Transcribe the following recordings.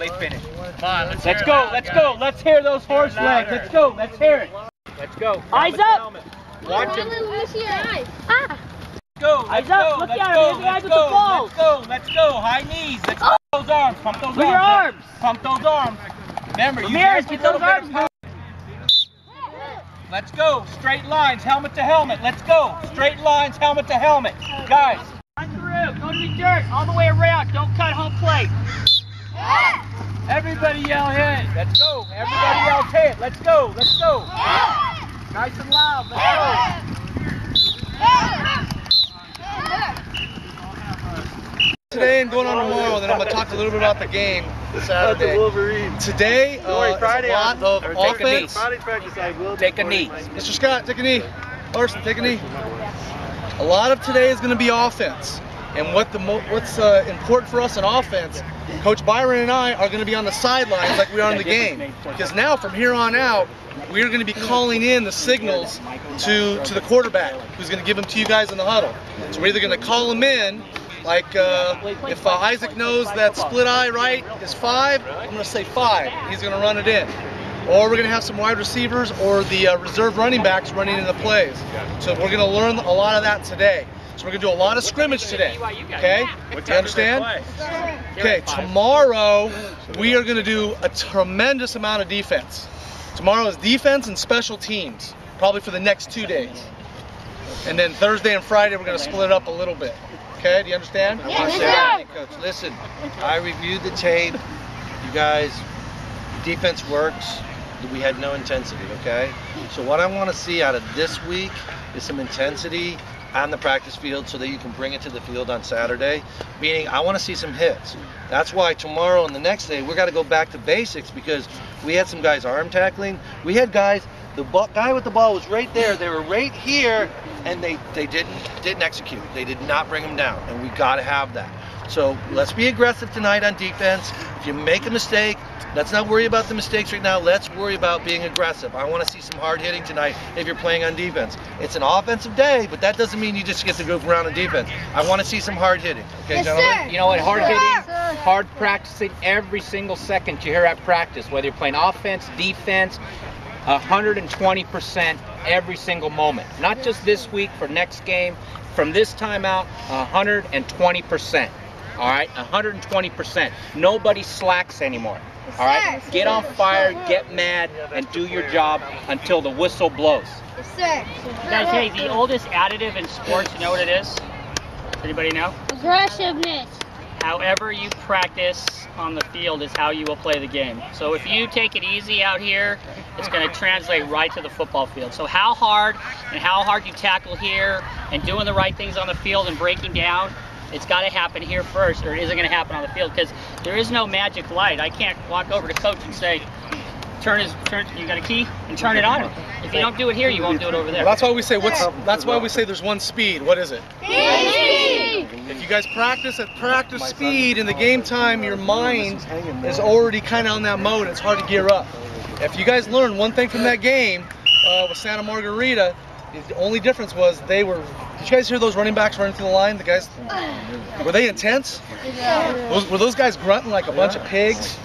they finish. Come on, Let's go, let's go. Let's hear those horse legs. Let's go, let's hear it. Let's go. Eyes up. Watch him. Let me see your eyes. Ah. Go, Eyes up. Look at him. Let's go. Let's go. Let's go. High knees. Let's pump those arms. Pump those arms. With your arms. Pump those arms. Remember, Ramirez, get those arms moving. Let's go. Straight lines, helmet to helmet. Let's go. Straight lines, helmet to helmet. Guys. Run through. Go to the dirt. All the way around. Don't cut home plate. Everybody yell hit. Let's go. Everybody yell hit. Let's go. Let's go. Nice and loud. Let's go. Today and going on tomorrow, then I'm going to talk a little bit about the game Saturday. Today, it's a lot of offense. Take a knee. Mr. Scott, take a knee. Larson, take a knee. A lot of today is going to be offense. And what's important for us in offense, Coach Byron and I are going to be on the sidelines like we are in the game. Because now, from here on out, we're going to be calling in the signals to the quarterback, who's going to give them to you guys in the huddle. So we're either going to call them in, like if Isaac knows that split eye right is 5, I'm going to say 5. He's going to run it in. Or we're going to have some wide receivers or the reserve running backs running in the plays. So we're going to learn a lot of that today. So we're going to do a lot of scrimmage today. Okay? You understand? Okay, tomorrow we are going to do a tremendous amount of defense. Tomorrow is defense and special teams, probably for the next 2 days. And then Thursday and Friday we're going to split it up a little bit. Okay, do you understand? Yes, Coach, listen, I reviewed the tape. You guys, defense works. We had no intensity, okay? So what I want to see out of this week is some intensity on the practice field so that you can bring it to the field on Saturday. Meaning, I want to see some hits. That's why tomorrow and the next day, we've got to go back to basics because we had some guys arm tackling. We had guys, the guy with the ball was right there. They were right here, and they didn't execute. They did not bring them down, and we got to have that. So let's be aggressive tonight on defense. If you make a mistake, let's not worry about the mistakes right now. Let's worry about being aggressive. I want to see some hard hitting tonight if you're playing on defense. It's an offensive day, but that doesn't mean you just get to go around on defense. I want to see some hard hitting. Okay, yes, gentlemen? Sir. You know what? Hard hitting, hard practicing every single second you hear at practice, whether you're playing offense, defense, 120% every single moment. Not just this week, for next game. From this time out, 120%. All right, 120%. Nobody slacks anymore. All right, get on fire, get mad, and do your job until the whistle blows. Yes, sir. Guys, hey, the oldest additive in sports, you know what it is? Anybody know? Aggressiveness. However you practice on the field is how you will play the game. So if you take it easy out here, it's going to translate right to the football field. So how hard you tackle here and doing the right things on the field and breaking down, it's got to happen here first, or it isn't going to happen on the field, because there is no magic light. I can't walk over to coach and say, you got a key, and turn it on. If you don't do it here, you won't do it over there. Well, that's why we say that's why we say there's one speed. What is it? If you guys practice at practice speed in the game time, your mind is already kind of on that mode. It's hard to gear up. If you guys learn one thing from that game with Santa Margarita, the only difference was did you guys hear those running backs running through the line? The guys, were they intense? Were those guys grunting like a bunch of pigs?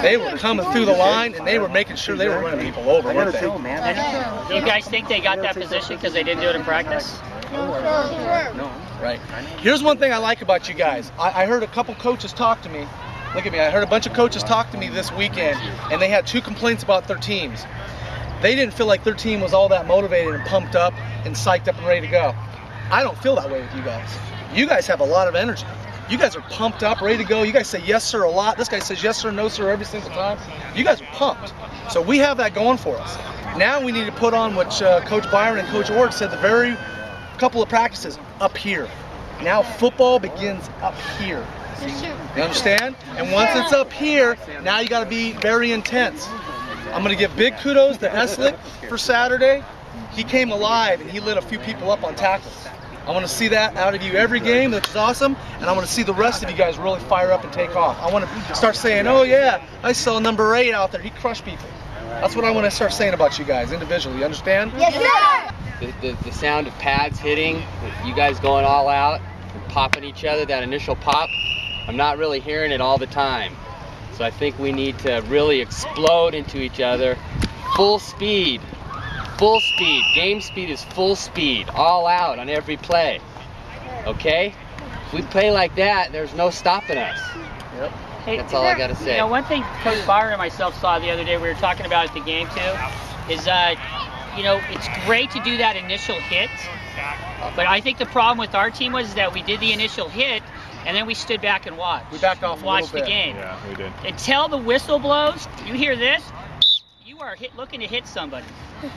They were coming through the line and they were making sure they were running people over, weren't they? Do you guys think they got that position because they didn't do it in practice? No. Right. Here's one thing I like about you guys. I heard a couple coaches talk to me. Look at me. I heard a bunch of coaches talk to me this weekend, and they had 2 complaints about their teams. They didn't feel like their team was all that motivated and pumped up and psyched up and ready to go. I don't feel that way with you guys. You guys have a lot of energy. You guys are pumped up, ready to go. You guys say yes, sir, a lot. This guy says yes, sir, no, sir, every single time. You guys are pumped. So we have that going for us. Now we need to put on what Coach Byron and Coach Ort said the very couple of practices, up here. Now football begins up here. You understand? And once it's up here, now you got to be very intense. I'm going to give big kudos to Eslick for Saturday. He came alive and he lit a few people up on tackles. I want to see that out of you every game, which is awesome, and I want to see the rest of you guys really fire up and take off. I want to start saying, oh yeah, I saw number 8 out there, he crushed people. That's what I want to start saying about you guys individually, you understand? Yes, sir! The sound of pads hitting, you guys going all out, and popping each other, that initial pop, I'm not really hearing it all the time. So I think we need to really explode into each other. Full speed. Full speed. Game speed is full speed. All out on every play. Okay? If we play like that, there's no stopping us. Yep. Hey, That's all I got to say. You know, one thing Coach Byron and myself saw the other day, we were talking about at the game too, is you know, it's great to do that initial hit, but I think the problem with our team was that we did the initial hit and then we stood back and watched. We backed off a watched little the bit. game. Yeah, we did. Until the whistle blows, you hear this, you are looking to hit somebody.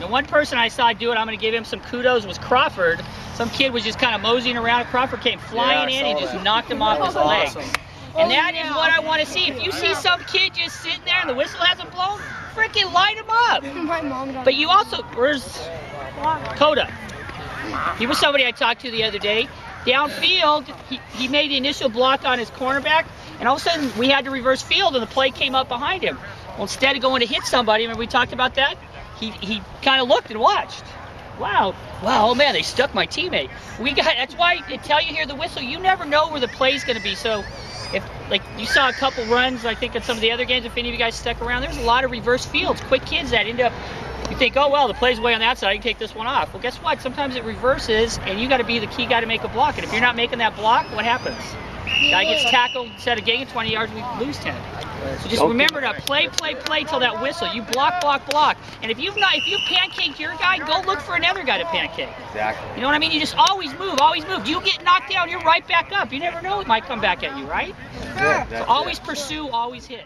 The one person I saw do it, I'm going to give him some kudos, was Crawford. Some kid was just kind of moseying around. Crawford came flying in and just knocked him off his legs. Awesome. And that is what I want to see. If you see some kid just sitting there and the whistle hasn't blown, freaking light him up. My mom got But you also, where's Coda? He was somebody I talked to the other day. Downfield, he made the initial block on his cornerback, and all of a sudden we had to reverse field and the play came up behind him. Well, instead of going to hit somebody, remember we talked about that? He kind of looked and watched. Wow, oh man, they stuck my teammate. That's why until you hear the whistle, you never know where the play's going to be. So if, like, you saw a couple runs, I think in some of the other games, if any of you guys stuck around, there's a lot of reverse fields, quick kids that end up, you think, oh well, the play's way on that side, I can take this one off. Well, guess what? Sometimes it reverses, and you got to be the key guy to make a block. And if you're not making that block, what happens? Guy gets tackled, instead of getting 20 yards, we lose 10. So just remember to play till that whistle. You block. And if you pancake your guy, go look for another guy to pancake. Exactly. You know what I mean? You just always move. You get knocked down, you're right back up. You never know, it might come back at you, right? Good. So always pursue, always hit.